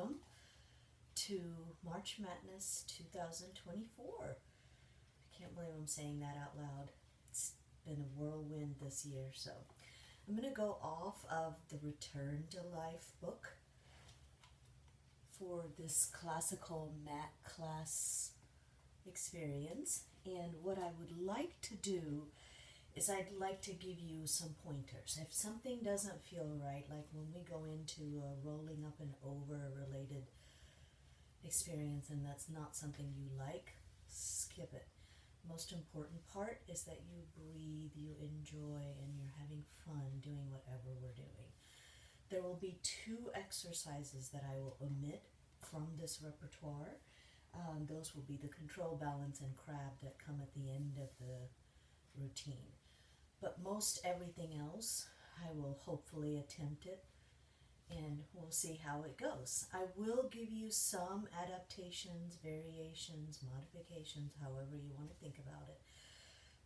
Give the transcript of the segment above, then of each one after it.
welcome to March Madness 2024. I can't believe I'm saying that out loud. It's been a whirlwind this year, so I'm going to go off of the Return to Life book for this classical mat class experience. And what I would like to do is I'd like to give you some pointers. If something doesn't feel right, like when we go into a rolling up and over related experience and that's not something you like, skip it. Most important part is that you breathe, you enjoy, and you're having fun doing whatever we're doing. There will be 2 exercises that I will omit from this repertoire. Those will be the control, balance, and crab that come at the end of the routine. But most everything else, I will hopefully attempt it, and we'll see how it goes. I will give you some adaptations, variations, modifications, however you want to think about it.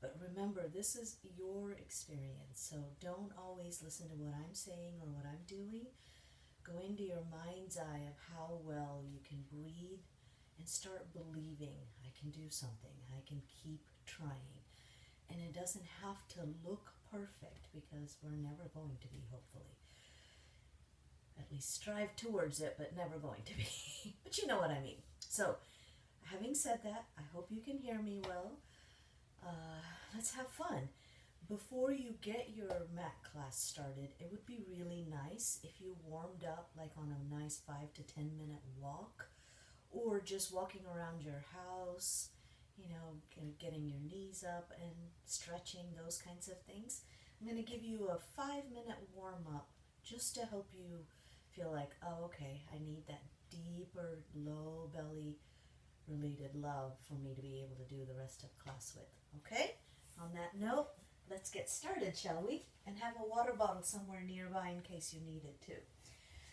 But remember, this is your experience, so don't always listen to what I'm saying or what I'm doing. Go into your mind's eye of how well you can breathe and start believing I can do something, I can keep trying. And it doesn't have to look perfect because we're never going to be, hopefully. At least strive towards it, but never going to be. But you know what I mean. So, having said that, I hope you can hear me well. Let's have fun. Before you get your mat class started, it would be really nice if you warmed up like on a nice 5 to 10 minute walk, or just walking around your house, you know, getting your knees up and stretching, those kinds of things. I'm going to give you a 5-minute warm-up just to help you feel like, oh, okay, I need that deeper, low belly related love for me to be able to do the rest of class with. Okay? On that note, let's get started, shall we? And have a water bottle somewhere nearby in case you need it too.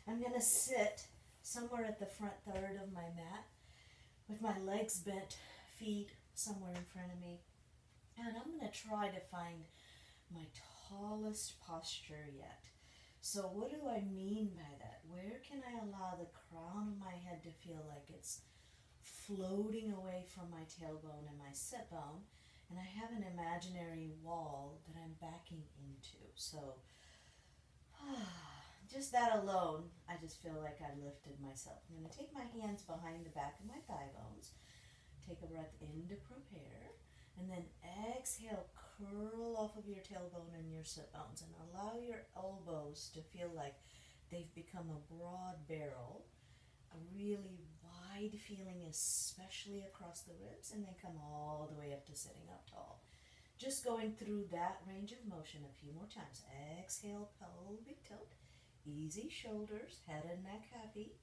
I'm going to sit somewhere at the front third of my mat with my legs bent, feet somewhere in front of me, and I'm going to try to find my tallest posture yet. So what do I mean by that? Where can I allow the crown of my head to feel like it's floating away from my tailbone and my sit bone, and I have an imaginary wall that I'm backing into. So just that alone, I just feel like I lifted myself. I'm going to take my hands behind the back of my thigh bones. Take a breath in to prepare, and then exhale, curl off of your tailbone and your sit bones, and allow your elbows to feel like they've become a broad barrel, a really wide feeling, especially across the ribs, and then come all the way up to sitting up tall. Just going through that range of motion a few more times. Exhale, pelvic tilt, easy shoulders, head and neck happy,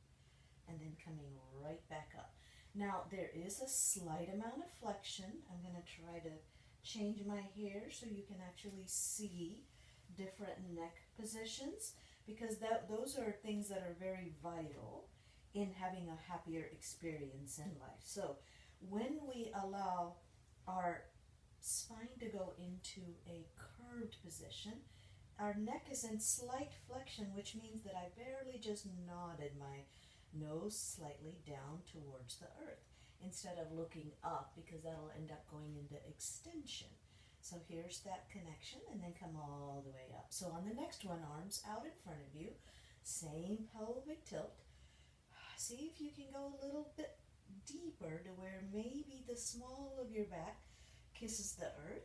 and then coming right back up. Now, there is a slight amount of flexion. I'm going to try to change my hair so you can actually see different neck positions, because those are things that are very vital in having a happier experience in life. So when we allow our spine to go into a curved position, our neck is in slight flexion, which means that I barely just nodded my nose slightly down towards the earth instead of looking up, because that'll end up going into extension. So here's that connection, and then come all the way up. So on the next one, arms out in front of you, same pelvic tilt. See if you can go a little bit deeper to where maybe the small of your back kisses the earth.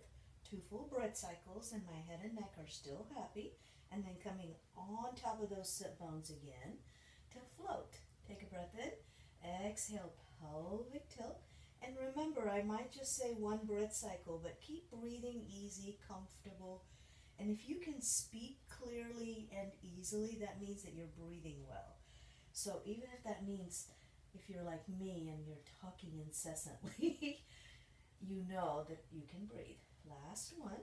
2 full breath cycles, and my head and neck are still happy, and then coming on top of those sit bones again to float. Take a breath in, exhale, pelvic tilt, and remember, I might just say 1 breath cycle, but keep breathing easy, comfortable, and if you can speak clearly and easily, that means that you're breathing well. So even if that means, if you're like me and you're talking incessantly, you know that you can breathe. Last one.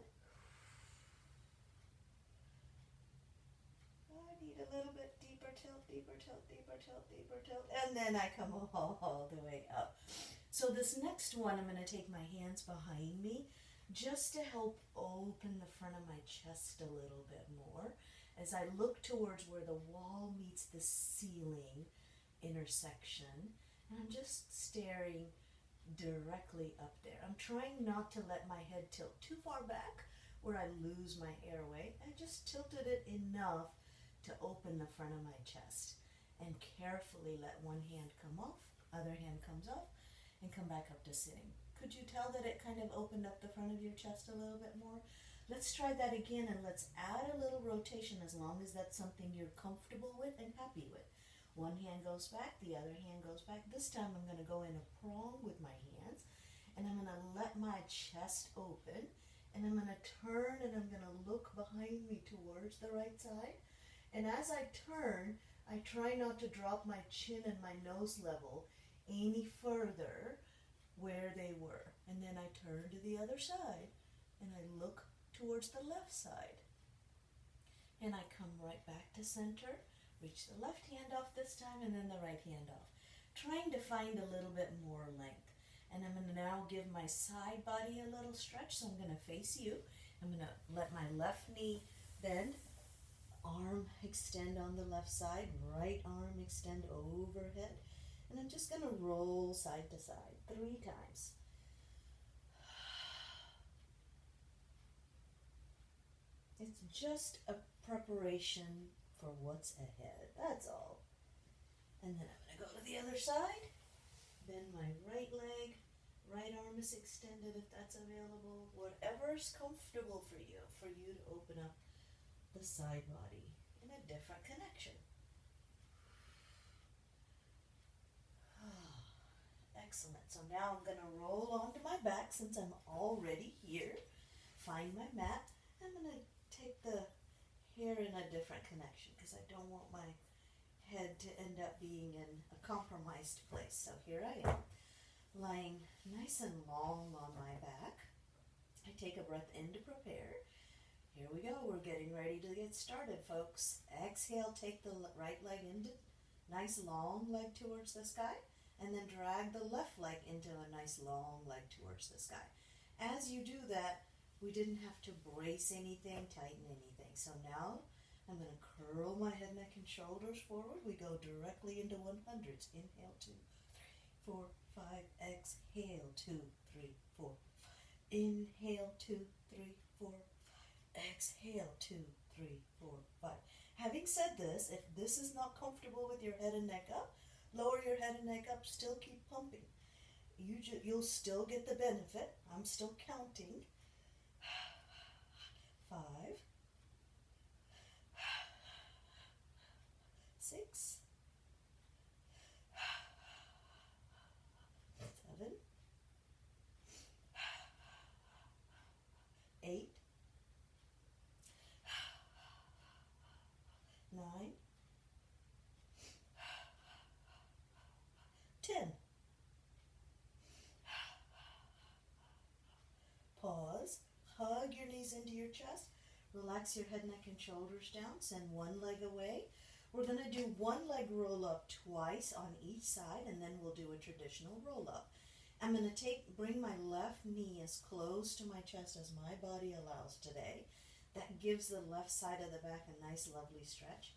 I need a little bit deeper tilt, deeper tilt, deeper tilt, deeper tilt, and then I come all the way up. So this next one, I'm going to take my hands behind me just to help open the front of my chest a little bit more as I look towards where the wall meets the ceiling intersection, and I'm just staring directly up there. I'm trying not to let my head tilt too far back where I lose my airway. I just tilted it enough to open the front of my chest, and carefully let one hand come off, other hand comes off, and come back up to sitting. Could you tell that it kind of opened up the front of your chest a little bit more? Let's try that again, and let's add a little rotation as long as that's something you're comfortable with and happy with. One hand goes back, the other hand goes back. This time I'm going to go in a prong with my hands, and I'm going to let my chest open, and I'm going to turn, and I'm going to look behind me towards the right side. And as I turn, I try not to drop my chin and my nose level any further where they were. And then I turn to the other side, and I look towards the left side. And I come right back to center, reach the left hand off this time, and then the right hand off. Trying to find a little bit more length. And I'm going to now give my side body a little stretch, so I'm going to face you. I'm going to let my left knee bend, arm extend on the left side, right arm extend overhead, and I'm just going to roll side to side 3 times. It's just a preparation for what's ahead, that's all. And then I'm going to go to the other side, bend my right leg, right arm is extended if that's available, whatever's comfortable for you to open up the side body in a different connection. Excellent. So now I'm going to roll onto my back since I'm already here. Find my mat. I'm going to take the hair in a different connection because I don't want my head to end up being in a compromised place. So here I am, lying nice and long on my back. I take a breath in to prepare. Here we go. We're getting ready to get started, folks. Exhale, take the right leg into nice long leg towards the sky, and then drag the left leg into a nice long leg towards the sky. As you do that, we didn't have to brace anything, tighten anything. So now I'm going to curl my head, neck, and shoulders forward. We go directly into 100s. Inhale, 2, 3, 4, 5. Exhale, 2, 3, 4. Inhale, 2, 3, 4. Exhale, 2, 3, 4, 5. Having said this, if this is not comfortable with your head and neck up, lower your head and neck up, still keep pumping. You'll still get the benefit. I'm still counting. 5, 6, 7, 8, 9, 10. Pause. Hug your knees into your chest. Relax your head, neck, and shoulders down. Send one leg away. We're going to do one leg roll up twice on each side, and then we'll do a traditional roll up. I'm going to bring my left knee as close to my chest as my body allows today. That gives the left side of the back a nice, lovely stretch.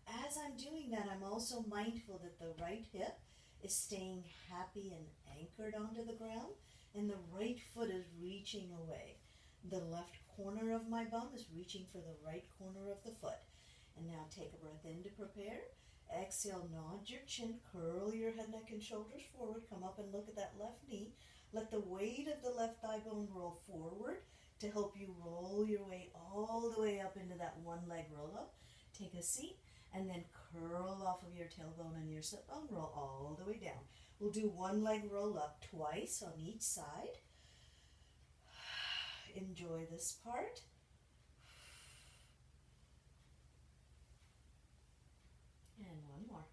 As I'm doing that, I'm also mindful that the right hip is staying happy and anchored onto the ground, and the right foot is reaching away. The left corner of my bum is reaching for the right corner of the foot. And now take a breath in to prepare. Exhale, nod your chin, curl your head, neck, and shoulders forward. Come up and look at that left knee. Let the weight of the left thigh bone roll forward to help you roll your way all the way up into that one leg roll up. Take a seat and then curl off of your tailbone and your sit bone, roll all the way down. We'll do one leg roll up twice on each side. Enjoy this part. And one more.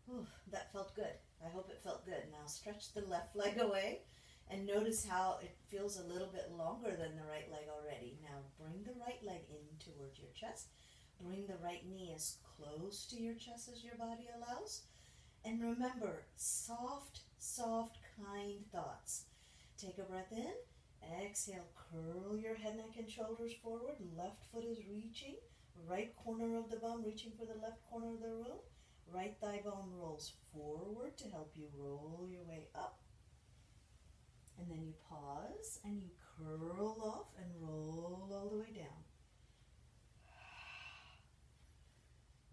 Ooh, that felt good. I hope it felt good. Now stretch the left leg away and notice how it feels a little bit longer than the right leg already. Now bring the right leg in towards your chest. Bring the right knee as close to your chest as your body allows. And remember, soft, kind thoughts. Take a breath in. Exhale, curl your head, neck, and shoulders forward. Left foot is reaching. right corner of the bum reaching for the left corner of the room. Right thigh bone rolls forward to help you roll your way up. And then you pause and you curl off and roll all the way down.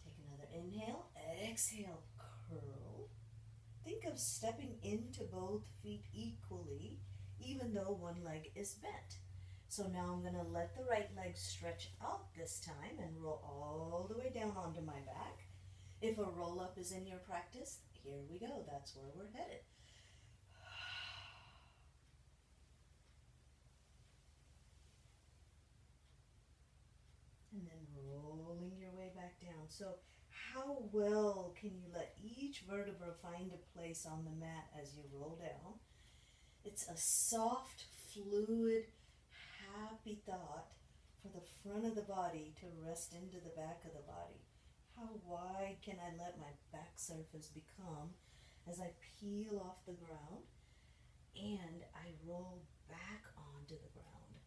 Take another inhale, exhale, curl. Think of stepping into both feet equally, even though one leg is bent. So now I'm going to let the right leg stretch out this time and roll all the way down onto my back. If a roll up is in your practice, here we go. That's where we're headed. And then rolling your way back down. So how well can you let each vertebra find a place on the mat as you roll down? It's a soft, fluid, happy thought for the front of the body to rest into the back of the body. How wide can I let my back surface become as I peel off the ground and I roll back onto the ground?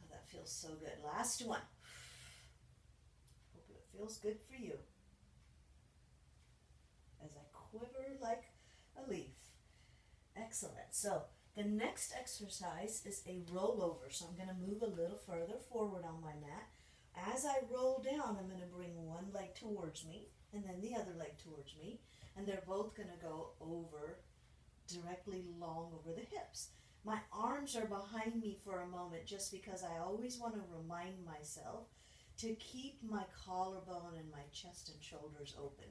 Oh, that feels so good. Last one. Hope it feels good for you. As I quiver like a leaf. Excellent. So the next exercise is a rollover. So I'm going to move a little further forward on my mat. As I roll down, I'm going to bring one leg towards me and then the other leg towards me. And they're both going to go over, directly long over the hips. My arms are behind me for a moment just because I always want to remind myself to keep my collarbone and my chest and shoulders open.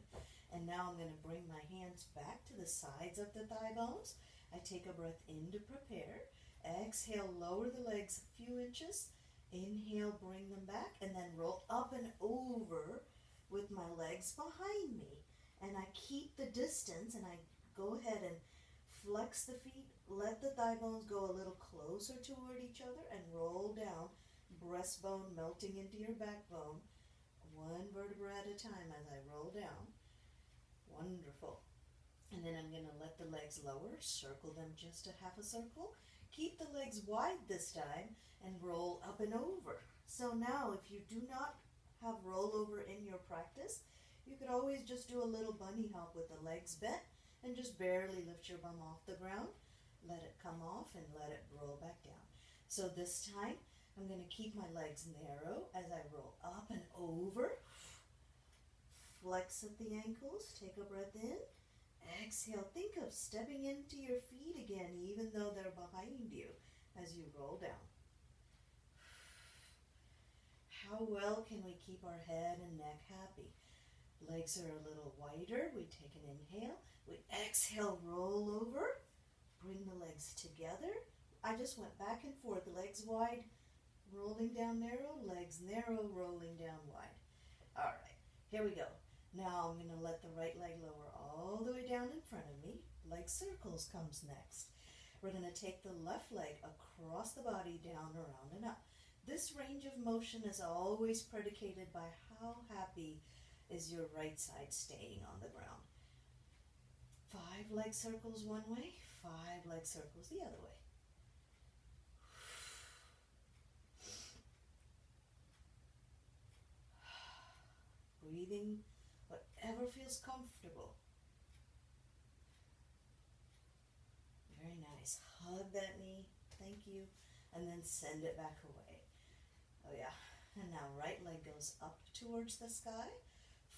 And now I'm going to bring my hands back to the sides of the thigh bones. I take a breath in to prepare. Exhale, lower the legs a few inches. Inhale, bring them back, and then roll up and over with my legs behind me. And I keep the distance, and I go ahead and flex the feet. Let the thigh bones go a little closer toward each other and roll down. Breastbone melting into your backbone. One vertebra at a time as I roll down. Wonderful. And then I'm going to let the legs lower, circle them just a half a circle. Keep the legs wide this time and roll up and over. So now if you do not have rollover in your practice, you could always just do a little bunny hop with the legs bent and just barely lift your bum off the ground. Let it come off and let it roll back down. So this time I'm going to keep my legs narrow as I roll up and over. Flex at the ankles, take a breath in. Exhale, think of stepping into your feet again, even though they're behind you as you roll down. How well can we keep our head and neck happy? Legs are a little wider. We take an inhale. We exhale, roll over. Bring the legs together. I just went back and forth, legs wide, rolling down narrow, legs narrow, rolling down wide. All right, here we go. Now I'm going to let the right leg lower all the way down in front of me. Leg circles comes next. We're going to take the left leg across the body, down, around, and up. This range of motion is always predicated by how happy is your right side staying on the ground. 5 leg circles one way, 5 leg circles the other way. Breathing whatever feels comfortable. Very nice. Hug that knee. Thank you. And then send it back away. Oh yeah. And now right leg goes up towards the sky.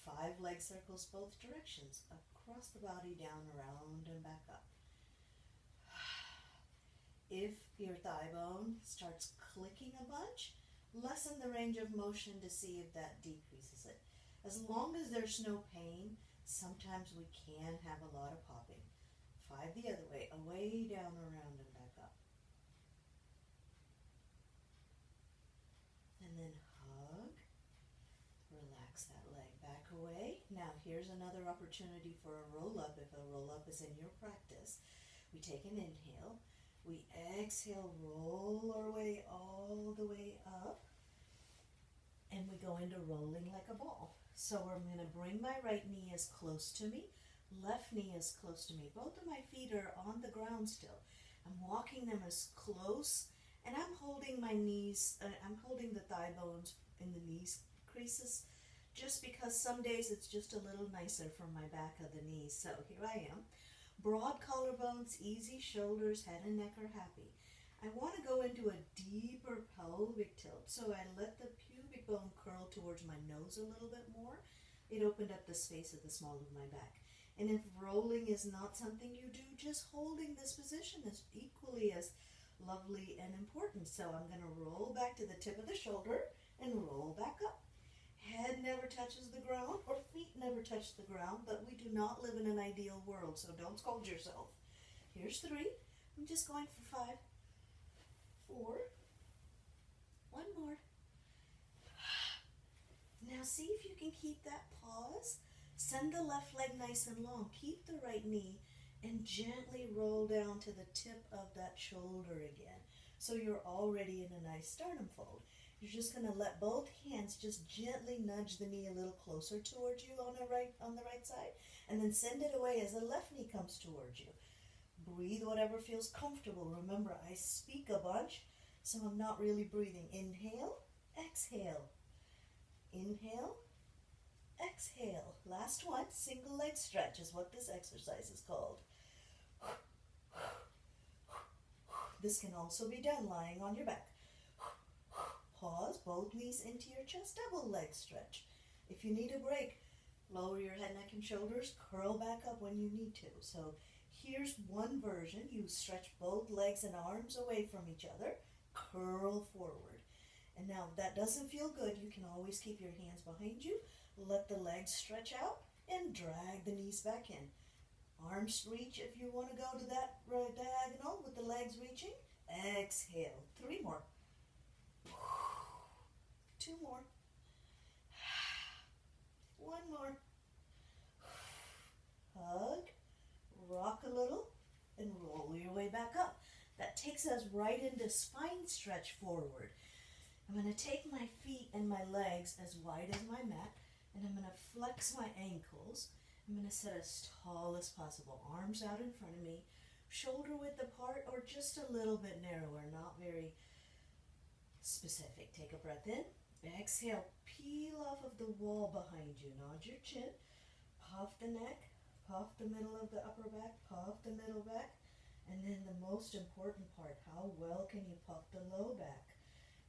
5 leg circles both directions. Across the body, down, around, and back up. If your thigh bone starts clicking a bunch, lessen the range of motion to see if that decreases it. As long as there's no pain, sometimes we can have a lot of popping. 5 the other way, away, down, around, and back up. And then hug. Relax that leg back away. Now here's another opportunity for a roll-up if a roll-up is in your practice. We take an inhale. We exhale, roll our way all the way up. And we go into rolling like a ball. So I'm going to bring my right knee as close to me, left knee as close to me. Both of my feet are on the ground still. I'm walking them as close And I'm holding my knees, I'm holding the thigh bones in the knees creases, just because some days it's just a little nicer for my back of the knees. So here I am. Broad collarbones, easy shoulders, head and neck are happy. I want to go into a deeper pelvic tilt, so I let the pubic bone curl towards my nose a little bit more. It opened up the space at the small of my back. And if rolling is not something you do, just holding this position is equally as lovely and important. So I'm going to roll back to the tip of the shoulder and roll back up. Head never touches the ground, or feet never touch the ground, but we do not live in an ideal world, so don't scold yourself. Here's 3. I'm just going for 5, 4, 1 more. Now see if you can keep that pause. Send the left leg nice and long. Keep the right knee and gently roll down to the tip of that shoulder again. So you're already in a nice sternum fold. You're just going to let both hands just gently nudge the knee a little closer towards you on the right side, and then send it away as the left knee comes towards you. Breathe whatever feels comfortable. Remember, I speak a bunch, so I'm not really breathing. Inhale, exhale. Inhale, exhale. Last one, single leg stretch is what this exercise is called. This can also be done lying on your back. Pause, both knees into your chest, double leg stretch. If you need a break, lower your head, neck, and shoulders, curl back up when you need to. So here's one version. You stretch both legs and arms away from each other, curl forward. And now if that doesn't feel good, you can always keep your hands behind you, let the legs stretch out, and drag the knees back in. Arms reach if you want to go to that diagonal with the legs reaching. Exhale. 3 more. 2 more. 1 more. Hug, rock a little, and roll your way back up. That takes us right into spine stretch forward. I'm going to take my feet and my legs as wide as my mat, and I'm going to flex my ankles. I'm going to sit as tall as possible. Arms out in front of me, shoulder width apart or just a little bit narrower, not very specific. Take a breath in. Exhale, peel off of the wall behind you. Nod your chin, puff the neck, puff the middle of the upper back, puff the middle back, and then the most important part, how well can you puff the low back?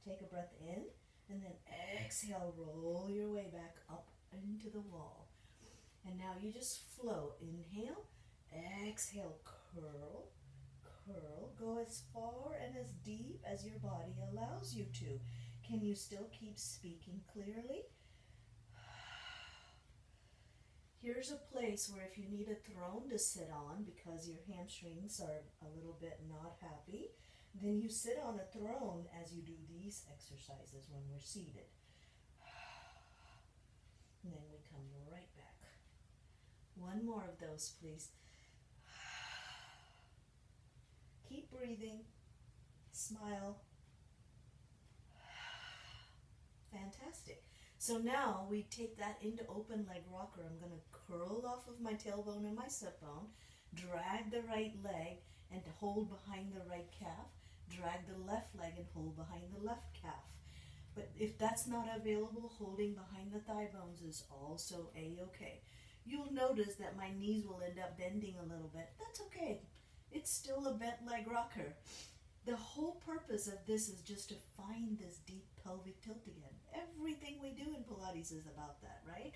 Take a breath in, and then exhale, roll your way back up into the wall. And now you just flow. Inhale, exhale, curl, curl. Go as far and as deep as your body allows you to. Can you still keep speaking clearly? Here's a place where if you need a throne to sit on because your hamstrings are a little bit not happy, then you sit on a throne as you do these exercises when we're seated. And then we come right back. 1 more of those, please. Keep breathing. Smile. Fantastic. So now we take that into open leg rocker. I'm going to curl off of my tailbone and my sit bone, drag the right leg and hold behind the right calf, drag the left leg and hold behind the left calf. But if that's not available, holding behind the thigh bones is also a-okay. You'll notice that my knees will end up bending a little bit. That's okay. It's still a bent leg rocker. The whole purpose of this is just to find this deep pelvic tilt again. Everything we do in Pilates is about that, right?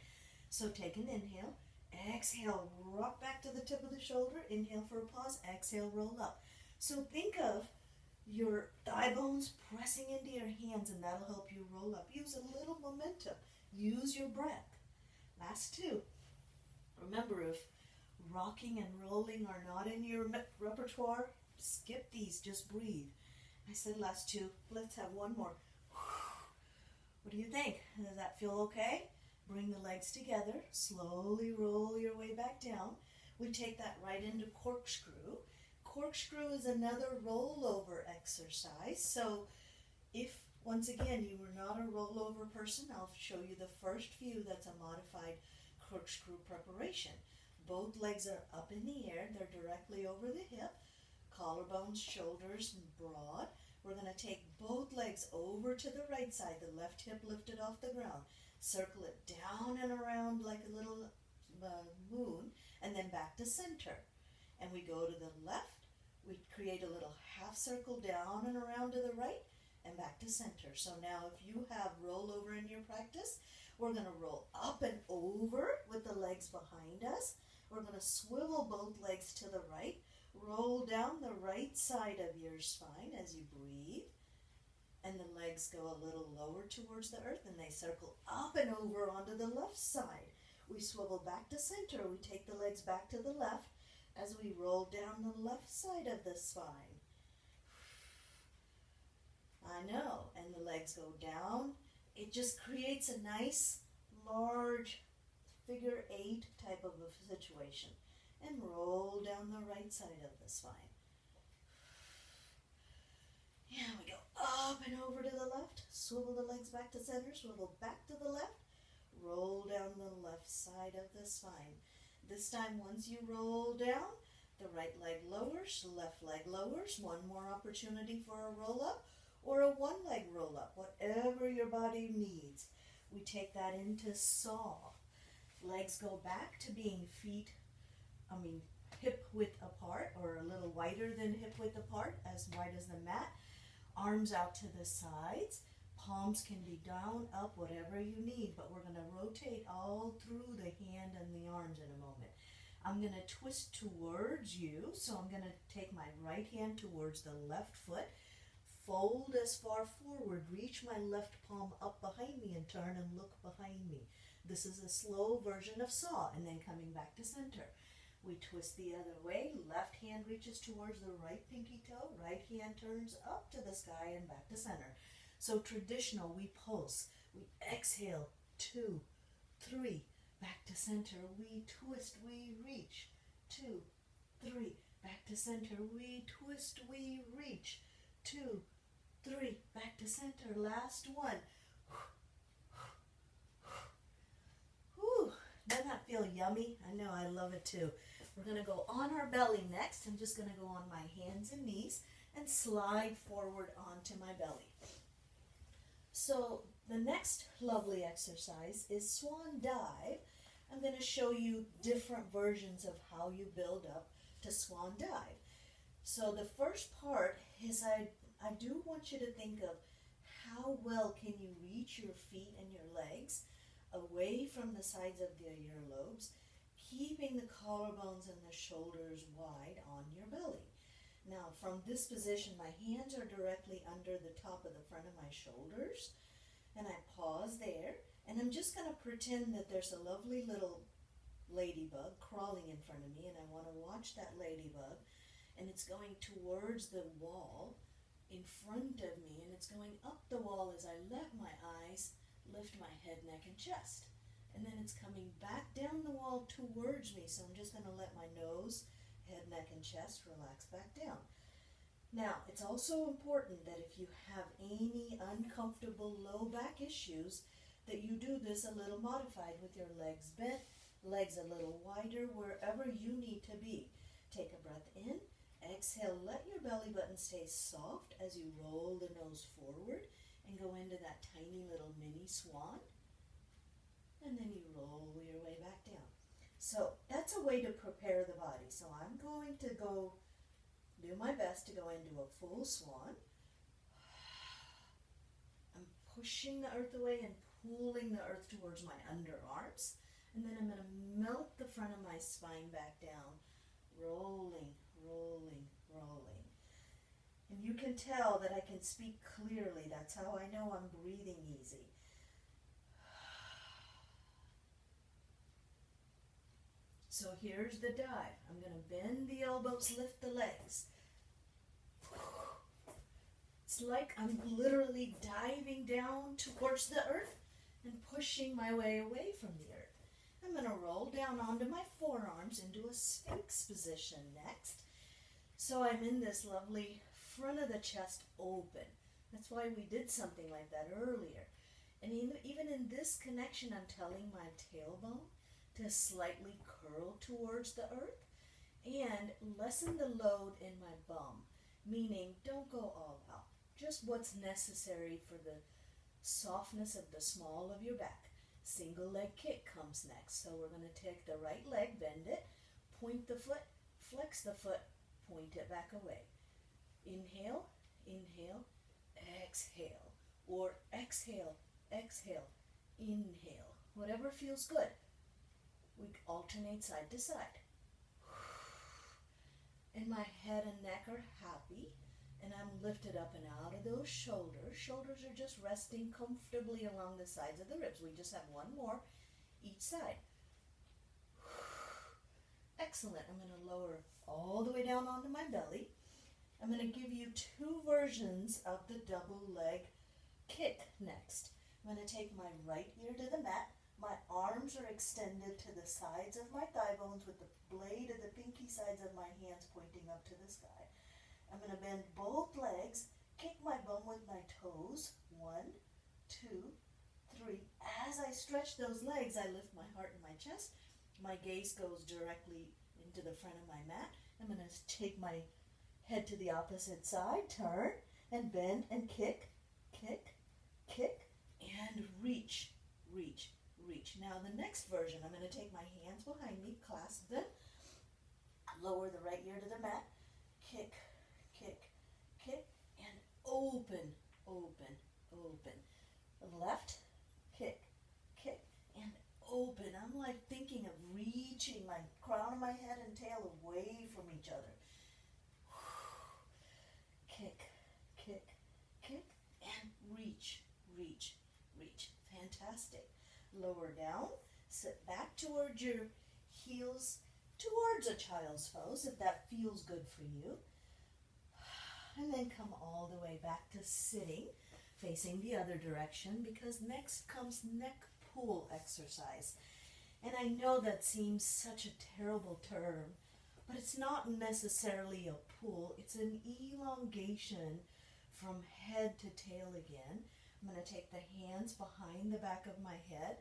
So take an inhale, exhale, rock back to the tip of the shoulder, inhale for a pause, exhale, roll up. So think of your thigh bones pressing into your hands, and that'll help you roll up. Use a little momentum. Use your breath. Last 2. Remember, if rocking and rolling are not in your repertoire, skip these, just breathe. I said last 2. Let's have 1 more. What do you think? Does that feel okay? Bring the legs together. Slowly roll your way back down. We take that right into corkscrew. Corkscrew is another rollover exercise. So if, once again, you were not a rollover person, I'll show you the first few. That's a modified corkscrew preparation. Both legs are up in the air. They're directly over the hip. Collarbones, shoulders broad. We're going to take both legs over to the right side, the left hip lifted off the ground. Circle it down and around like a little moon, and then back to center. And we go to the left, we create a little half circle down and around to the right, and back to center. So now if you have rollover in your practice, we're going to roll up and over with the legs behind us. We're going to swivel both legs to the right, roll down the right side of your spine as you breathe, and the legs go a little lower towards the earth, and they circle up and over onto the left side. We swivel back to center. We take the legs back to the left as we roll down the left side of the spine. I know, and the legs go down. It just creates a nice, large figure 8 type of a situation. And roll down the right side of the spine. Yeah, we go up and over to the left, swivel the legs back to center, swivel back to the left, roll down the left side of the spine. This time, once you roll down, the right leg lowers, left leg lowers. One more opportunity for a roll up or a one leg roll up, whatever your body needs. We take that into saw. Legs go back to being hip width apart, or a little wider than hip width apart, as wide as the mat. Arms out to the sides. Palms can be down, up, whatever you need, but we're going to rotate all through the hand and the arms in a moment. I'm going to twist towards you, so I'm going to take my right hand towards the left foot, fold as far forward, reach my left palm up behind me and turn and look behind me. This is a slow version of saw, and then coming back to center. We twist the other way, left hand reaches towards the right pinky toe, right hand turns up to the sky and back to center. So traditional, we pulse, we exhale, 2, 3, back to center, we twist, we reach, 2, 3, back to center, we twist, we reach, 2, 3, back to center, last one. Whew, doesn't that feel yummy? I know, I love it too. We're going to go on our belly next. I'm just going to go on my hands and knees and slide forward onto my belly. So the next lovely exercise is swan dive. I'm going to show you different versions of how you build up to swan dive. So the first part is I do want you to think of how well can you reach your feet and your legs away from the sides of your earlobes, keeping the collarbones and the shoulders wide on your belly. Now, from this position, my hands are directly under the top of the front of my shoulders, and I pause there, and I'm just going to pretend that there's a lovely little ladybug crawling in front of me, and I want to watch that ladybug, and it's going towards the wall in front of me, and it's going up the wall as I let my eyes lift my head, neck, and chest. And then it's coming back down the wall towards me, so I'm just going to let my nose, head, neck, and chest relax back down. Now, it's also important that if you have any uncomfortable low back issues, that you do this a little modified with your legs bent, legs a little wider, wherever you need to be. Take a breath in, exhale, let your belly button stay soft as you roll the nose forward and go into that tiny little mini swan. And then you roll your way back down. So that's a way to prepare the body. So I'm going to go do my best to go into a full swan. I'm pushing the earth away and pulling the earth towards my underarms. And then I'm going to melt the front of my spine back down, rolling, rolling, rolling. And you can tell that I can speak clearly. That's how I know I'm breathing easy. So here's the dive. I'm going to bend the elbows, lift the legs. It's like I'm literally diving down towards the earth and pushing my way away from the earth. I'm going to roll down onto my forearms into a sphinx position next. So I'm in this lovely front of the chest open. That's why we did something like that earlier. And even in this connection, I'm telling my tailbone to slightly curl towards the earth and lessen the load in my bum, meaning don't go all out. just what's necessary for the softness of the small of your back. Single leg kick comes next. So we're going to take the right leg, bend it, point the foot, flex the foot, point it back away. Inhale, inhale, exhale, or exhale, exhale, inhale. Whatever feels good. We alternate side to side. And my head and neck are happy, and I'm lifted up and out of those shoulders. Shoulders are just resting comfortably along the sides of the ribs. We just have one more each side. Excellent. I'm going to lower all the way down onto my belly. I'm going to give you two versions of the double leg kick next. I'm going to take my right ear to the mat. My arms are extended to the sides of my thigh bones with the blade of the pinky sides of my hands pointing up to the sky. I'm going to bend both legs, kick my bum with my toes. 1, 2, 3. As I stretch those legs, I lift my heart and my chest. My gaze goes directly into the front of my mat. I'm going to take my head to the opposite side, turn, and bend and kick, kick, kick, and reach, reach, reach. Now the next version, I'm going to take my hands behind me, clasp them, lower the right ear to the mat, kick, kick, kick, and open, open, open. Left, kick, kick, and open. I'm like thinking of reaching my crown of my head and tail away from each other. Kick, kick, kick, and reach, reach, reach. Fantastic. Lower down, sit back towards your heels, towards a child's pose if that feels good for you. And then come all the way back to sitting, facing the other direction, because next comes neck pull exercise. And I know that seems such a terrible term, but it's not necessarily a pull. It's an elongation from head to tail again. I'm going to take the hands behind the back of my head.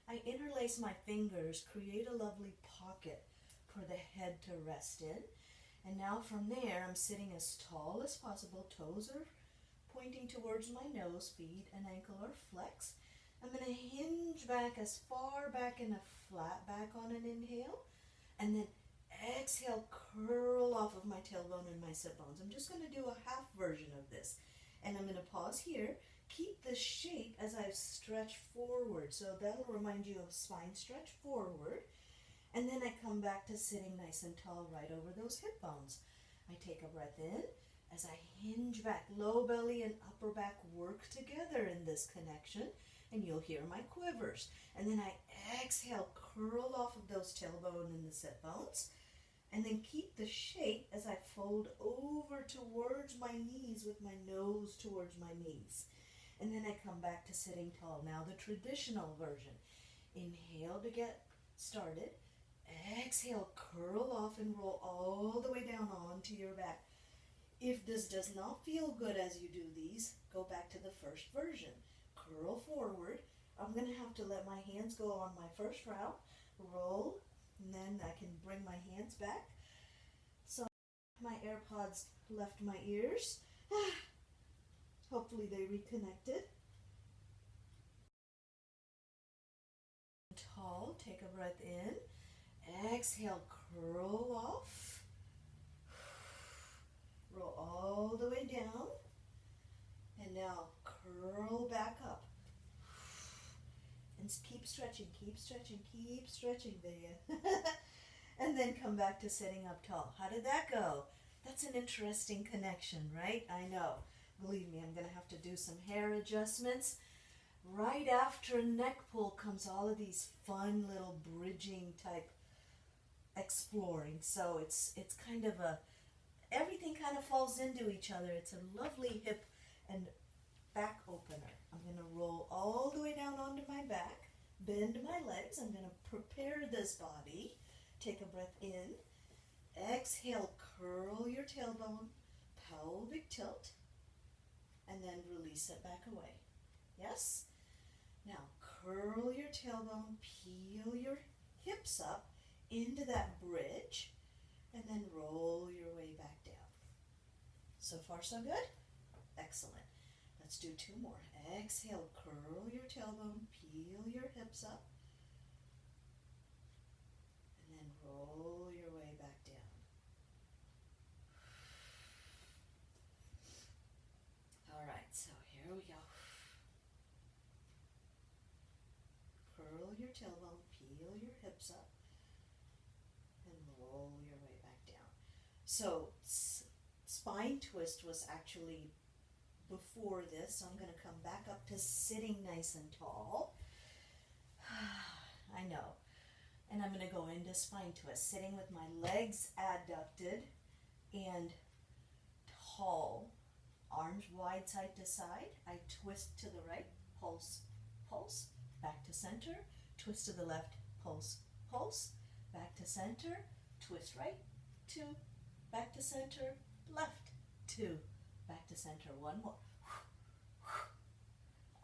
I interlace my fingers, create a lovely pocket for the head to rest in. And now from there, I'm sitting as tall as possible. Toes are pointing towards my nose, feet and ankle are flexed. I'm going to hinge back as far back in a flat back on an inhale. And then exhale, curl off of my tailbone and my sit bones. I'm just going to do a half version of this. And I'm going to pause here. Keep the shape as I stretch forward. So that'll remind you of spine stretch forward. And then I come back to sitting nice and tall right over those hip bones. I take a breath in as I hinge back. Low belly and upper back work together in this connection. And you'll hear my quivers. And then I exhale, curl off of those tailbone and the sit bones. And then keep the shape as I fold over towards my knees with my nose towards my knees. And then I come back to sitting tall. Now the traditional version. Inhale to get started. Exhale, curl off and roll all the way down onto your back. If this does not feel good as you do these, go back to the first version. Curl forward. I'm going to have to let my hands go on my first round. Roll, and then I can bring my hands back. So my AirPods left my ears. Hopefully they reconnected. Tall, take a breath in. Exhale, curl off. Roll all the way down. And now curl back up. And keep stretching, keep stretching, keep stretching, Vidya. And then come back to sitting up tall. How did that go? That's an interesting connection, right? I know. Believe me, I'm going to have to do some hair adjustments. Right after neck pull comes all of these fun little bridging type exploring. So it's kind of everything kind of falls into each other. It's a lovely hip and back opener. I'm going to roll all the way down onto my back, bend my legs. I'm going to prepare this body. Take a breath in. Exhale, curl your tailbone, pelvic tilt, and then release it back away. Yes? Now curl your tailbone, peel your hips up into that bridge, and then roll your way back down. So far, so good? Excellent. Let's do 2 more. Exhale, curl your tailbone, peel your hips up, and then roll your way back down. All right, so here we go. Curl your tailbone, peel your hips up, and roll your way back down. So spine twist was actually before this, so I'm going to come back up to sitting nice and tall. I know. And I'm going to go into spine twist, sitting with my legs adducted and tall, arms wide side to side. I twist to the right, pulse, pulse, back to center, twist to the left, pulse, pulse, back to center, twist right, 2, back to center, left, 2, back to center, 1 more.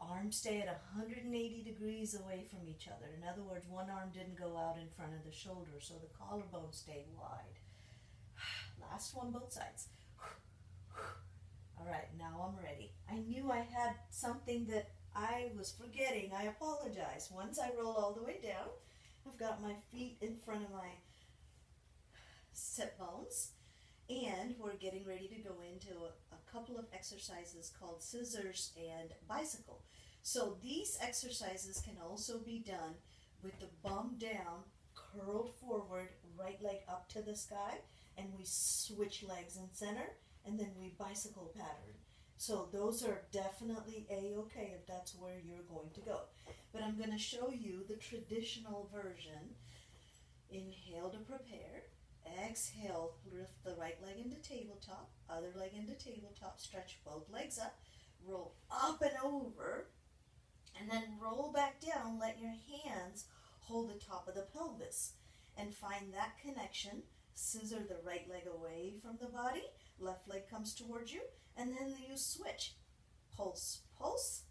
Arms stay at 180 degrees away from each other. In other words, one arm didn't go out in front of the shoulder, so the collarbone stayed wide. Last one, both sides. All right, now I'm ready. I knew I had something that I was forgetting. I apologize. Once I roll all the way down, I've got my feet in front of my sit bones, and we're getting ready to go into a couple of exercises called scissors and bicycle. So these exercises can also be done with the bum down, curled forward, right leg up to the sky, and we switch legs in center, and then we bicycle pattern. So those are definitely A-okay if that's where you're going to go. But I'm going to show you the traditional version. Inhale to prepare. Exhale, lift the right leg into tabletop, other leg into tabletop, stretch both legs up, roll up and over, and then roll back down. Let your hands hold the top of the pelvis and find that connection. Scissor the right leg away from the body, left leg comes towards you, and then you switch. Pulse, pulse,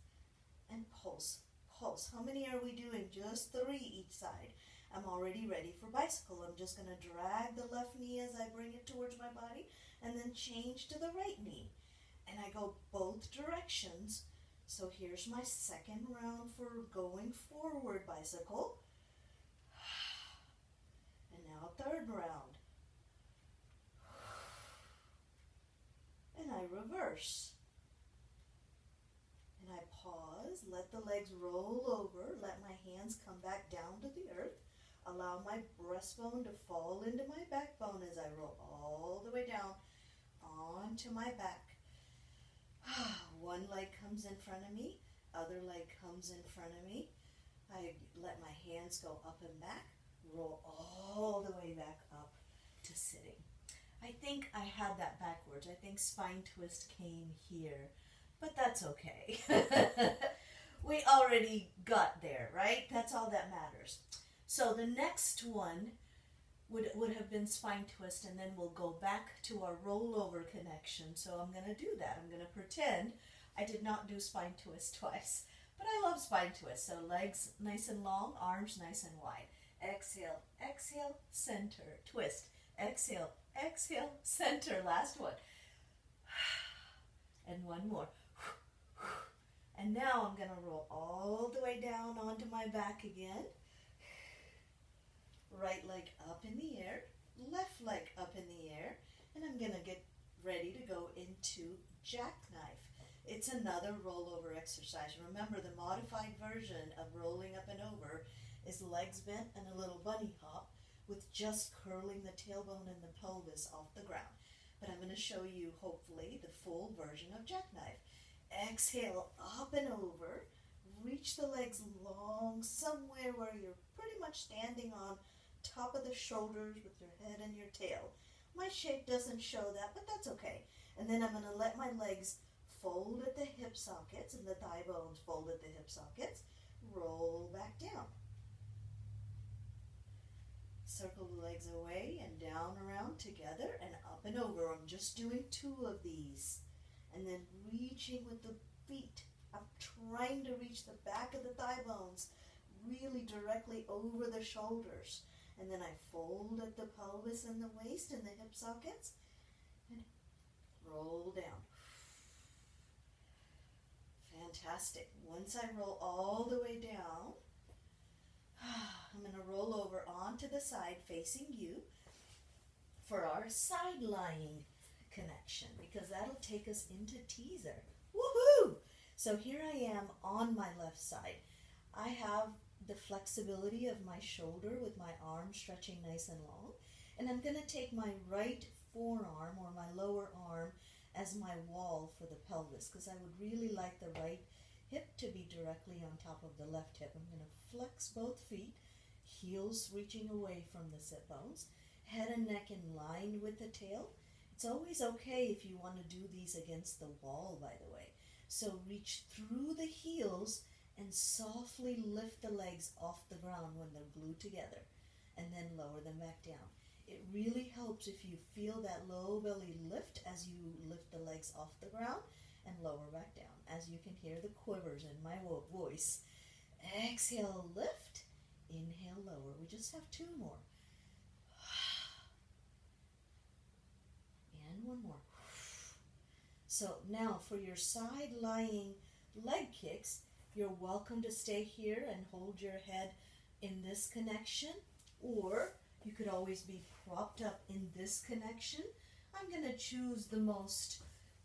and pulse, pulse. How many are we doing? Just 3 each side. I'm already ready for bicycle. I'm just going to drag the left knee as I bring it towards my body and then change to the right knee. And I go both directions. So here's my second round for going forward bicycle. And now third round. And I reverse. And I pause, let the legs roll over, let my hands come back down to the earth. Allow my breastbone to fall into my backbone as I roll all the way down onto my back. One leg comes in front of me, other leg comes in front of me. I let my hands go up and back, roll all the way back up to sitting. I think I had that backwards. I think spine twist came here, but that's okay. We already got there, right? That's all that matters. So the next one would have been spine twist, and then we'll go back to our rollover connection. So I'm going to do that. I'm going to pretend I did not do spine twist twice, but I love spine twist. So legs nice and long, arms nice and wide. Exhale, exhale, center, twist. Exhale, exhale, center. Last one. And one more. And now I'm going to roll all the way down onto my back again. Right leg up in the air, left leg up in the air, and I'm going to get ready to go into jackknife. It's another rollover exercise. Remember, the modified version of rolling up and over is legs bent and a little bunny hop with just curling the tailbone and the pelvis off the ground. But I'm going to show you, hopefully, the full version of jackknife. Exhale, up and over. Reach the legs long, somewhere where you're pretty much standing on top of the shoulders with your head and your tail. My shape doesn't show that, but that's okay. And then I'm going to let my legs fold at the hip sockets and the thigh bones fold at the hip sockets. Roll back down. Circle the legs away and down, around, together, and up and over. I'm just doing 2 of these. And then reaching with the feet. I'm trying to reach the back of the thigh bones really directly over the shoulders. And then I fold at the pelvis and the waist and the hip sockets and roll down. Fantastic. Once I roll all the way down, I'm going to roll over onto the side facing you for our side lying connection, because that'll take us into teaser. Woohoo! So here I am on my left side. I have the flexibility of my shoulder with my arm stretching nice and long, and I'm going to take my right forearm or my lower arm as my wall for the pelvis, because I would really like the right hip to be directly on top of the left hip. I'm going to flex both feet, heels reaching away from the sit bones, head and neck in line with the tail. It's always okay if you want to do these against the wall, by the way. So reach through the heels and softly lift the legs off the ground when they're glued together, and then lower them back down. It really helps if you feel that low belly lift as you lift the legs off the ground and lower back down. As you can hear the quivers in my voice. Exhale, lift. Inhale, lower. We just have two more. And one more. So now for your side lying leg kicks, you're welcome to stay here and hold your head in this connection, or you could always be propped up in this connection. I'm going to choose the most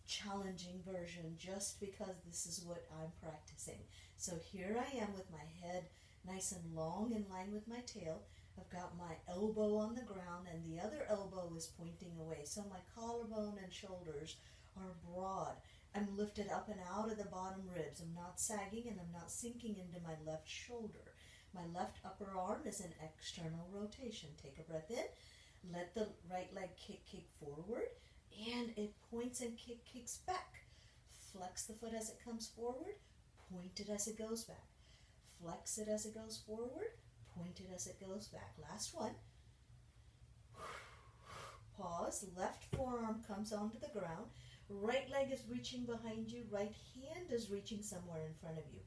challenging version just because this is what I'm practicing. So here I am with my head nice and long in line with my tail. I've got my elbow on the ground and the other elbow is pointing away. So my collarbone and shoulders are broad. I'm lifted up and out of the bottom ribs. I'm not sagging and I'm not sinking into my left shoulder. My left upper arm is an external rotation. Take a breath in. Let the right leg kick forward, and it points and kicks back. Flex the foot as it comes forward. Point it as it goes back. Flex it as it goes forward. Point it as it goes back. Last one. Pause. Left forearm comes onto the ground. Right leg is reaching behind you. Right hand is reaching somewhere in front of you.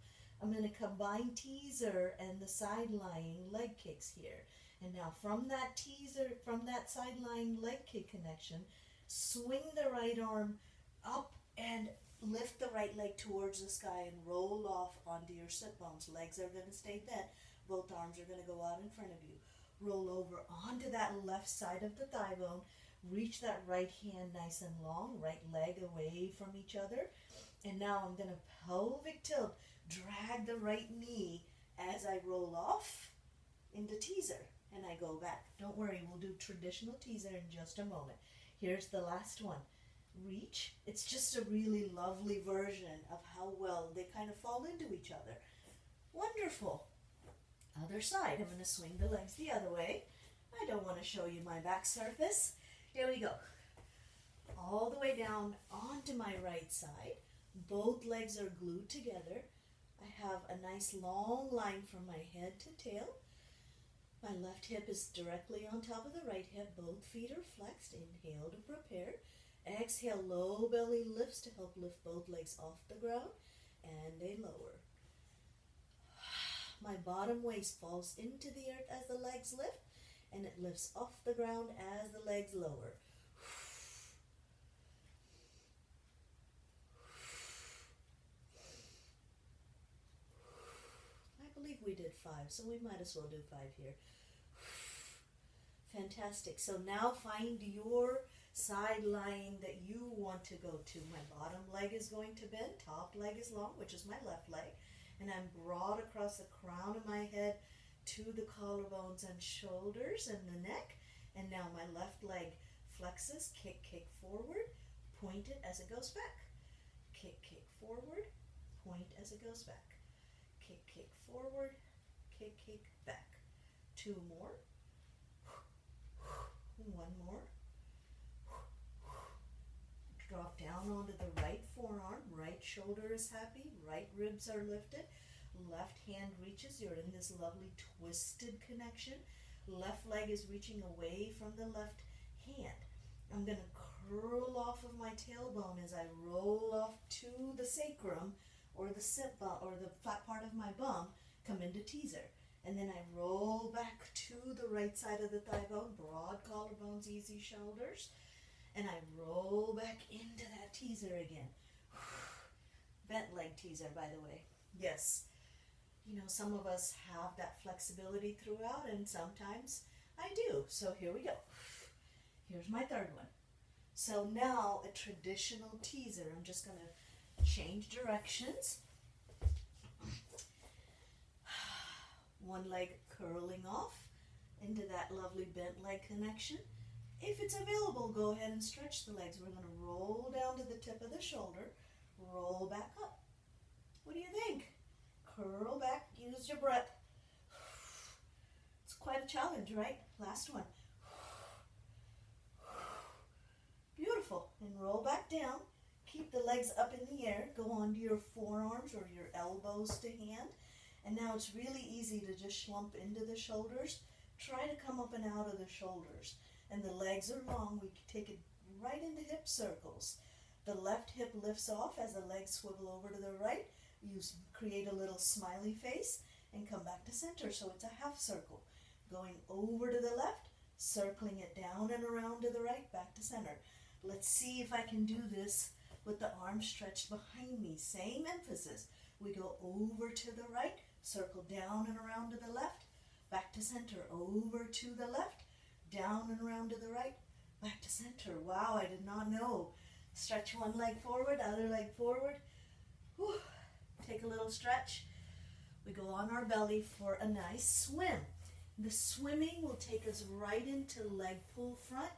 I'm going to combine teaser and the side lying leg kicks here. And now from that teaser, from that side lying leg kick connection, swing the right arm up and lift the right leg towards the sky and roll off onto your sit bones. Legs are going to stay bent. Both arms are going to go out in front of you. Roll over onto that left side of the thigh bone. Reach that right hand nice and long, right leg away from each other. And now I'm going to pelvic tilt. Drag the right knee as I roll off into teaser, and I go back. Don't worry, we'll do traditional teaser in just a moment. Here's the last one. Reach. It's just a really lovely version of how well they kind of fall into each other. Wonderful. Other side. I'm going to swing the legs the other way. I don't want to show you my back surface. Here we go. All the way down onto my right side. Both legs are glued together. I have a nice long line from my head to tail. My left hip is directly on top of the right hip. Both feet are flexed. Inhale to prepare. Exhale, low belly lifts to help lift both legs off the ground. And they lower. My bottom waist falls into the earth as the legs lift. And it lifts off the ground as the legs lower. I believe we did 5, so we might as well do 5 here. Fantastic. So now find your side lying that you want to go to. My bottom leg is going to bend. Top leg is long, which is my left leg. And I'm broad across the crown of my head to the collarbones and shoulders and the neck. And now my left leg flexes. Kick forward. Point it as it goes back. Kick forward. Point as it goes back. Kick forward, kick back. 2 more. 1 more. Drop down onto the right forearm. Right shoulder is happy. Right ribs are lifted. Left hand reaches. You're in this lovely twisted connection. Left leg is reaching away from the left hand. I'm going to curl off of my tailbone as I roll off to the sacrum, or the sit bum, or the flat part of my bum, come into teaser. And then I roll back to the right side of the thigh bone, broad collarbones, easy shoulders. And I roll back into that teaser again. Bent leg teaser, by the way. Yes. You know, some of us have that flexibility throughout, and sometimes I do. So here we go. Here's my third one. So now a traditional teaser. I'm just going to change directions. One leg curling off into that lovely bent leg connection. If it's available, go ahead and stretch the legs. We're going to roll down to the tip of the shoulder, roll back up. What do you think? Curl back, use your breath. It's quite a challenge, right? Last one. Beautiful. And roll back down. Keep the legs up in the air. Go onto your forearms or your elbows to hand. And now it's really easy to just slump into the shoulders. Try to come up and out of the shoulders. And the legs are long. We can take it right into hip circles. The left hip lifts off as the legs swivel over to the right. You create a little smiley face and come back to center. So it's a half circle. Going over to the left, circling it down and around to the right, back to center. Let's see if I can do this with the arms stretched behind me. Same emphasis. We go over to the right, circle down and around to the left, back to center. Over to the left, down and around to the right, back to center. Wow, I did not know. Stretch one leg forward, other leg forward. Whew. Take a little stretch. We go on our belly for a nice swim. The swimming will take us right into leg pull front,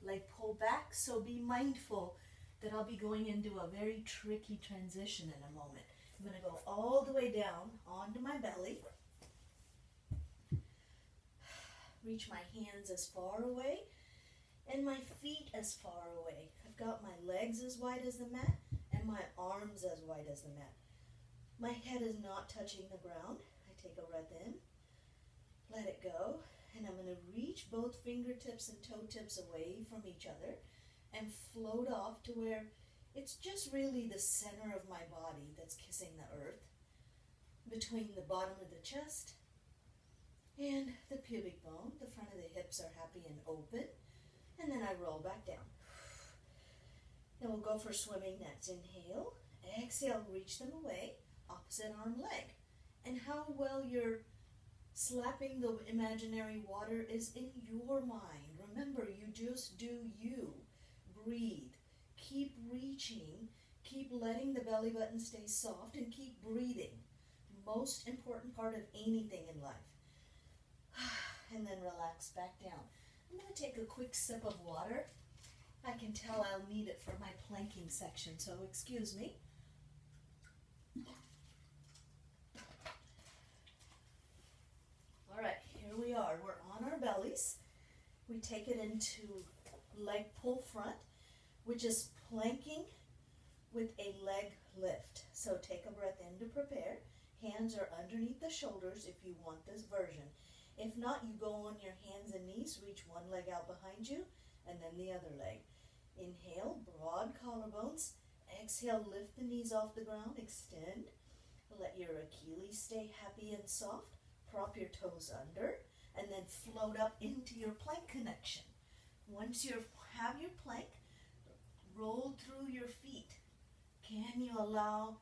leg pull back. So be mindful that I'll be going into a very tricky transition in a moment. I'm going to go all the way down onto my belly. Reach my hands as far away and my feet as far away. I've got my legs as wide as the mat and my arms as wide as the mat. My head is not touching the ground. I take a breath in, let it go, and I'm going to reach both fingertips and toe tips away from each other and float off to where it's just really the center of my body that's kissing the earth, between the bottom of the chest and the pubic bone. The front of the hips are happy and open, and then I roll back down. And we'll go for swimming next. Inhale, exhale, reach them away, opposite arm leg. And how well you're slapping the imaginary water is in your mind. Remember, you just do you. Breathe. Keep reaching. Keep letting the belly button stay soft and keep breathing. Most important part of anything in life. And then relax back down. I'm going to take a quick sip of water. I can tell I'll need it for my planking section, so excuse me. All right, here we are. We're on our bellies. We take it into leg pull front, which is planking with a leg lift. So take a breath in to prepare. Hands are underneath the shoulders if you want this version. If not, you go on your hands and knees, reach one leg out behind you, and then the other leg. Inhale, broad collarbones. Exhale, lift the knees off the ground, extend. Let your Achilles stay happy and soft. Prop your toes under, and then float up into your plank connection. Once you have your plank, roll through your feet. Can you allow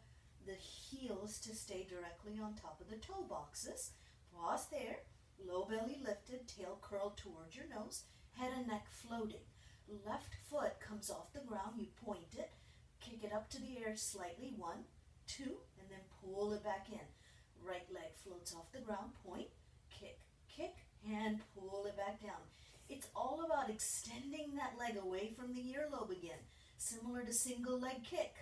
the heels to stay directly on top of the toe boxes? Pause there. Low belly lifted, tail curled towards your nose, head and neck floating. Left foot comes off the ground, you point it, kick it up to the air slightly, 1, 2, and then pull it back in. Right leg floats off the ground, point, kick, and pull it back down. It's all about extending that leg away from the earlobe again, similar to single leg kick.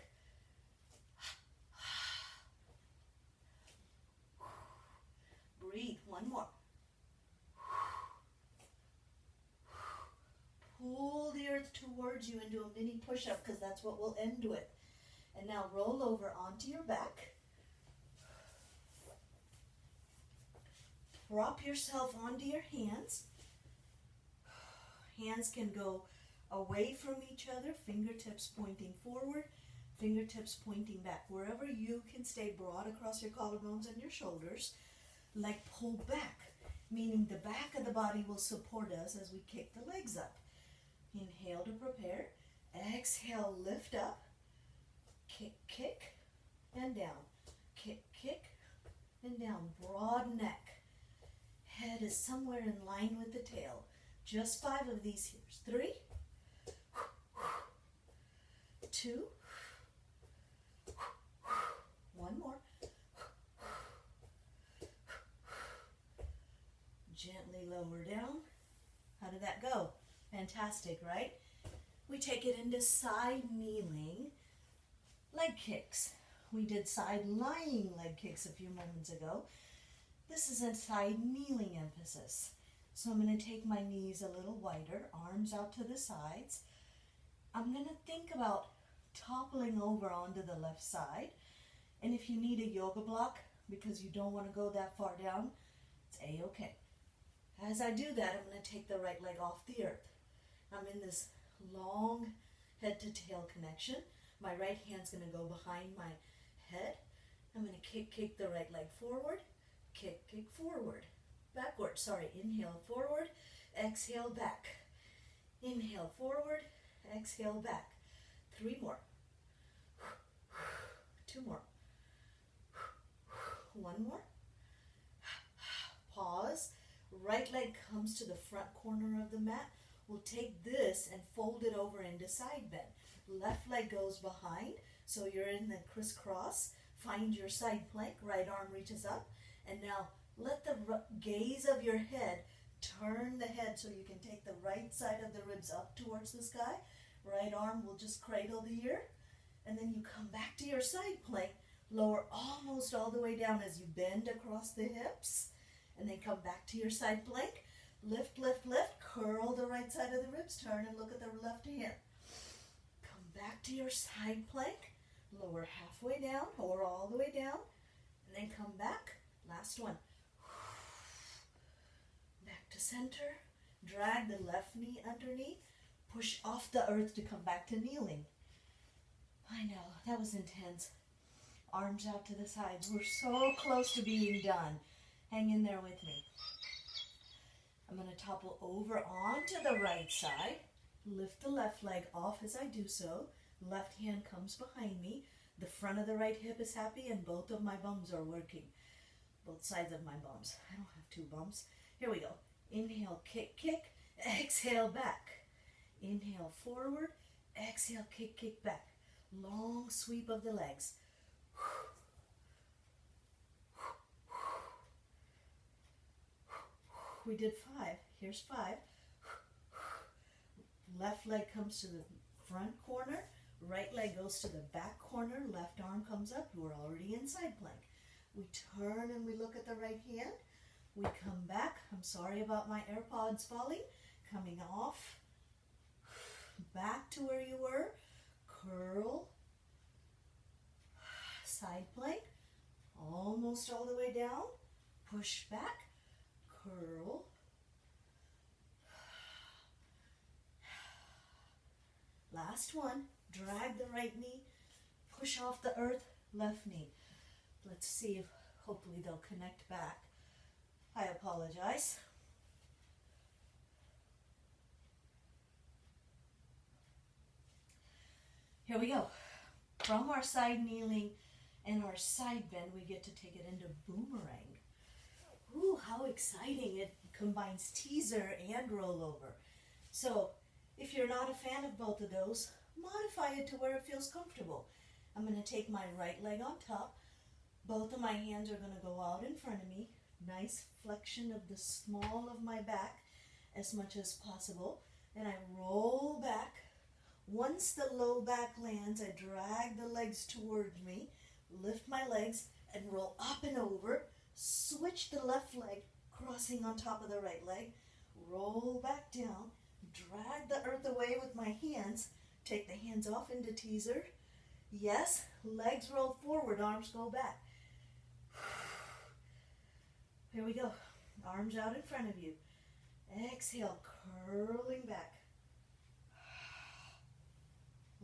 Breathe, one more. Pull the earth towards you and do a mini push-up because that's what we'll end with. And now roll over onto your back. Prop yourself onto your hands. Hands can go away from each other, fingertips pointing forward, fingertips pointing back. Wherever you can stay broad across your collarbones and your shoulders. Leg pull back, meaning the back of the body will support us as we kick the legs up. Inhale to prepare. Exhale, lift up. Kick, and down. Kick, kick, and down. Broad neck. Head is somewhere in line with the tail. Just 5 of these here. 3, 2, 1 more. Gently lower down. How did that go? Fantastic, right? We take it into side kneeling leg kicks. We did side lying leg kicks a few moments ago. This is a side kneeling emphasis. So I'm going to take my knees a little wider, arms out to the sides. I'm going to think about toppling over onto the left side. And if you need a yoga block because you don't want to go that far down, it's A-okay. As I do that, I'm going to take the right leg off the earth. I'm in this long head to tail connection. My right hand's going to go behind my head. I'm going to kick the right leg forward, kick forward, backward, inhale forward, exhale back. Inhale forward, exhale back. 3 more. 2 more. 1 more. Pause. Right leg comes to the front corner of the mat. We'll take this and fold it over into side bend. Left leg goes behind, so you're in the crisscross. Find your side plank, right arm reaches up. And now let the gaze of your head turn the head so you can take the right side of the ribs up towards the sky. Right arm will just cradle the ear. And then you come back to your side plank, lower almost all the way down as you bend across the hips. And then come back to your side plank. Lift, lift, lift. Curl the right side of the ribs. Turn and look at the left hand. Come back to your side plank. Lower halfway down or all the way down. And then come back. Last one. Back to center. Drag the left knee underneath. Push off the earth to come back to kneeling. I know, that was intense. Arms out to the sides. We're so close to being done. Hang in there with me. I'm going to topple over onto the right side. Lift the left leg off as I do so. Left hand comes behind me. The front of the right hip is happy and both of my bums are working. Both sides of my bums. I don't have 2 bums. Here we go. Inhale, kick, kick. Exhale, back. Inhale, forward. Exhale, kick, kick, back. Long sweep of the legs. We did 5. Here's 5. Left leg comes to the front corner. Right leg goes to the back corner. Left arm comes up. We're already in side plank. We turn and we look at the right hand. We come back. I'm sorry about my AirPods falling. Coming off. Back to where you were. Curl. Side plank. Almost all the way down. Push back. Curl. Last one. Drag the right knee. Push off the earth. Left knee. Let's see if hopefully they'll connect back. I apologize. Here we go. From our side kneeling and our side bend, we get to take it into boomerang. Ooh, how exciting. It combines teaser and rollover. So if you're not a fan of both of those, modify it to where it feels comfortable. I'm going to take my right leg on top. Both of my hands are going to go out in front of me. Nice flexion of the small of my back as much as possible. And I roll back. Once the low back lands, I drag the legs towards me, lift my legs, and roll up and over. Switch the left leg, crossing on top of the right leg. Roll back down. Drag the earth away with my hands. Take the hands off into teaser. Yes, legs roll forward, arms go back. Here we go. Arms out in front of you. Exhale, curling back.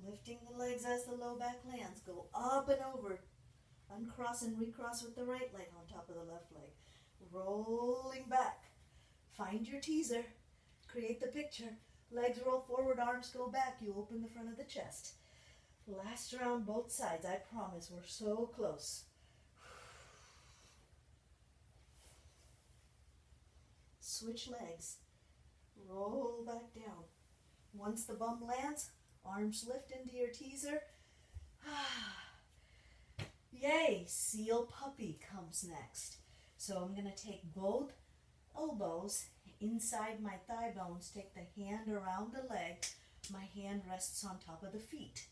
Lifting the legs as the low back lands. Go up and over. Uncross and recross with the right leg on top of the left leg. Rolling back. Find your teaser. Create the picture. Legs roll forward, arms go back. You open the front of the chest. Last round, both sides. I promise, we're so close. Switch legs. Roll back down. Once the bum lands, arms lift into your teaser. Yay! Seal puppy comes next. So I'm going to take both elbows inside my thigh bones, take the hand around the leg. My hand rests on top of the feet.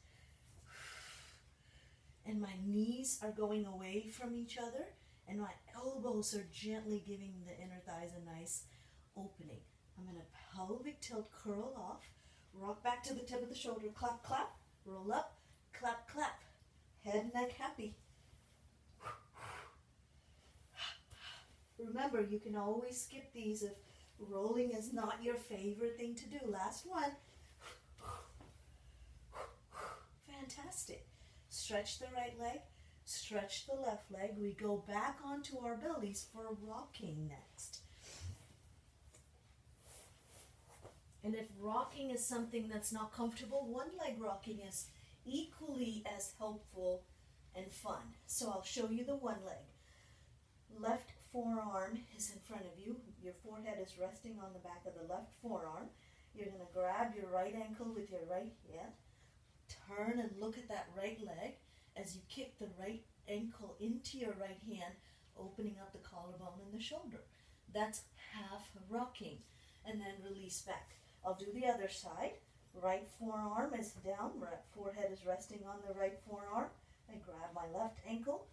And my knees are going away from each other, and my elbows are gently giving the inner thighs a nice opening. I'm going to pelvic tilt, curl off, rock back to the tip of the shoulder, clap, clap, roll up, clap, clap. Head, neck, happy. Remember, you can always skip these if rolling is not your favorite thing to do. Last one. Fantastic. Stretch the right leg, stretch the left leg. We go back onto our bellies for rocking next. And if rocking is something that's not comfortable, one leg rocking is equally as helpful and fun. So I'll show you the one leg. Left forearm is in front of you. Your forehead is resting on the back of the left forearm. You're going to grab your right ankle with your right hand. Turn and look at that right leg as you kick the right ankle into your right hand, opening up the collarbone and the shoulder. That's half rocking. And then release back. I'll do the other side. Right forearm is down. Forehead is resting on the right forearm. I grab my left ankle.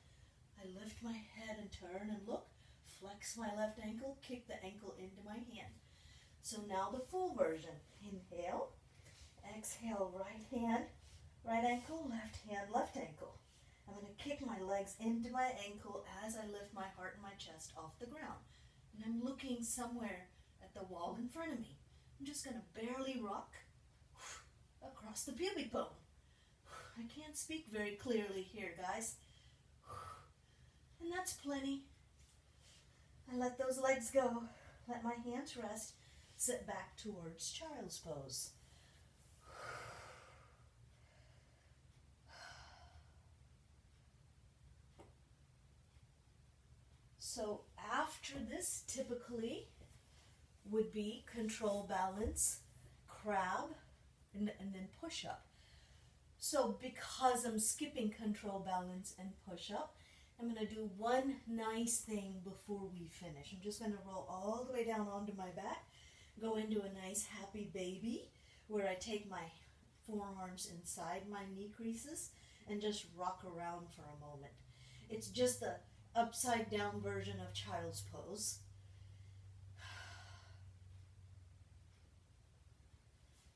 I lift my head and turn and look. Flex my left ankle. Kick the ankle into my hand. So now the full version. Inhale. Exhale, right hand, right ankle, left hand, left ankle. I'm going to kick my legs into my ankle as I lift my heart and my chest off the ground. And I'm looking somewhere at the wall in front of me. I'm just going to barely rock across the pubic bone. I can't speak very clearly here, guys. And that's plenty. I let those legs go. Let my hands rest. Sit back towards child's pose. So after this, typically would be control balance, crab, and then push-up. So because I'm skipping control balance and push-up, I'm going to do one nice thing before we finish. I'm just going to roll all the way down onto my back, go into a nice happy baby where I take my forearms inside my knee creases and just rock around for a moment. It's just the upside down version of child's pose.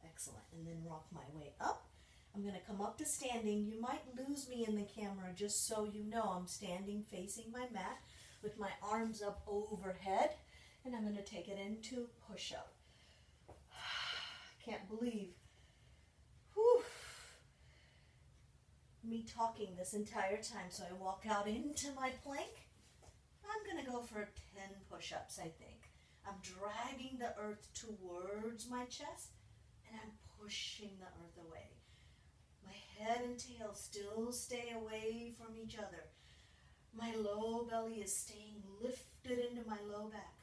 Excellent. And then rock my way up. I'm going to come up to standing. You might lose me in the camera, just so you know I'm standing facing my mat with my arms up overhead, and I'm going to take it into push-up. Can't believe me talking this entire time. So I walk out into my plank. I'm going to go for 10 push-ups, I think. I'm dragging the earth towards my chest, and I'm pushing the earth away. My head and tail still stay away from each other. My low belly is staying lifted into my low back.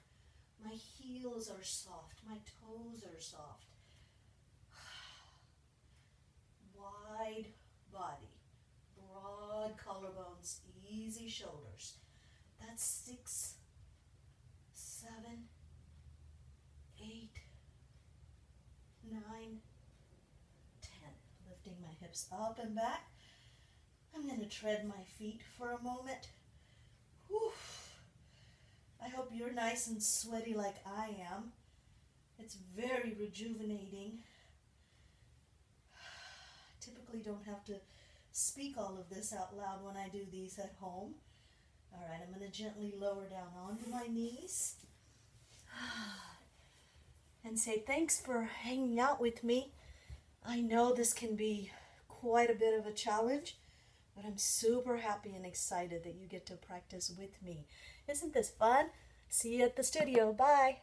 My heels are soft. My toes are soft. Wide body. Broad collarbones. Easy shoulders. That's 6, 7, 8, 9, 10. Lifting my hips up and back. I'm going to tread my feet for a moment. Whew. I hope you're nice and sweaty like I am. It's very rejuvenating. Typically don't have to speak all of this out loud when I do these at home. All right, I'm going to gently lower down onto my knees and say thanks for hanging out with me. I know this can be quite a bit of a challenge, but I'm super happy and excited that you get to practice with me. Isn't this fun? See you at the studio. Bye.